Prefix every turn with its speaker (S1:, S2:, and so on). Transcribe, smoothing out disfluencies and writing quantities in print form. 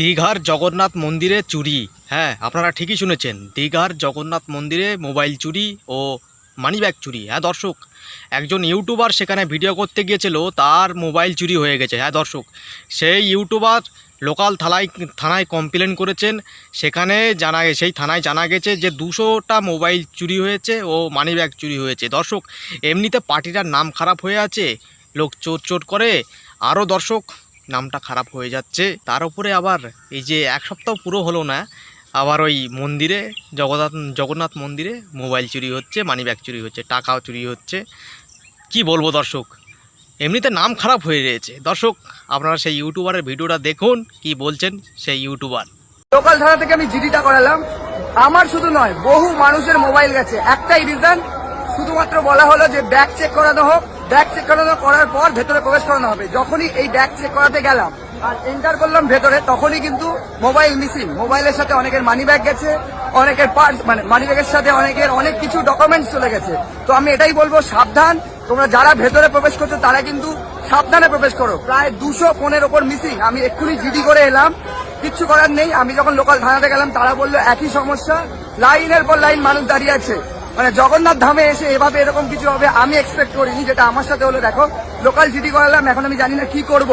S1: দীঘার জগন্নাথ মন্দিরে চুরি। হ্যাঁ, আপনারা ঠিকই শুনেছেন, দীঘার জগন্নাথ মন্দিরে মোবাইল চুরি ও মানিব্যাগ চুরি। হ্যাঁ দর্শক, একজন ইউটিউবার সেখানে ভিডিও করতে গিয়েছিল, তার মোবাইল চুরি হয়ে গেছে। হ্যাঁ দর্শক, সেই ইউটিউবার লোকাল থানায় কমপ্লেন করেছেন। সেখানে সেই থানায় জানা গেছে যে 200টা মোবাইল চুরি হয়েছে ও মানিব্যাগ চুরি হয়েছে। দর্শক, এমনিতে পার্টিটার নাম খারাপ হয়ে আছে, লোক চোর চোর করে, আরও দর্শক নামটা খারাপ হয়ে যাচ্ছে। তার উপরে আবার এই যে এক সপ্তাহ পুরো হলো না, আবার ওই মন্দিরে জগন্নাথ মন্দিরে মোবাইল চুরি হচ্ছে, মানিব্যাগ চুরি হচ্ছে, টাকাও চুরি হচ্ছে। কি বলবো দর্শক, এমনিতে নাম খারাপ হয়ে রয়েছে। দর্শক, আপনারা সেই ইউটিউবারের ভিডিওটা দেখুন, কি বলছেন সেই ইউটিউবার।
S2: লোকাল থানা থেকে আমি জিডিটা করালাম। আমার শুধু নয়, বহু মানুষের মোবাইল গেছে। একটাই রিজন, শুধুমাত্র বলা হলো যে ব্যাগ চেক করানো হোক। ব্যাগ চেক করার পর ভেতরে প্রবেশ করানো হবে। যখনই এই ব্যাগ চেক করাতে গেলাম আর এন্টার করলাম ভেতরে, তখনই কিন্তু মোবাইল মিসিং। মোবাইলের সাথে অনেকের মানি ব্যাগ গেছে, অনেকের পার্স, মানে মানি ব্যাগের সাথে অনেকের অনেক কিছু ডকুমেন্টস চলে গেছে। তো আমি এটাই বলবো, সাবধান। তোমরা যারা ভেতরে প্রবেশ করছো তারা কিন্তু সাবধানে প্রবেশ করো। প্রায় 200 ফোনের ওপর মিসিং। আমি এক্ষুনি জিডি করে এলাম, কিচ্ছু করার নেই। আমি যখন লোকাল থানাতে গেলাম, তারা বললো একই সমস্যা, লাইনের পর লাইন মানুষ দাঁড়িয়ে আছে। মানে জগন্নাথ ধামে এসে এভাবে এরকম কিছু হবে আমি এক্সপেক্ট করিনি, যেটা আমার সাথে হলো। দেখো, লোকাল জিডি করালাম, এখন আমি জানি না কি করবো।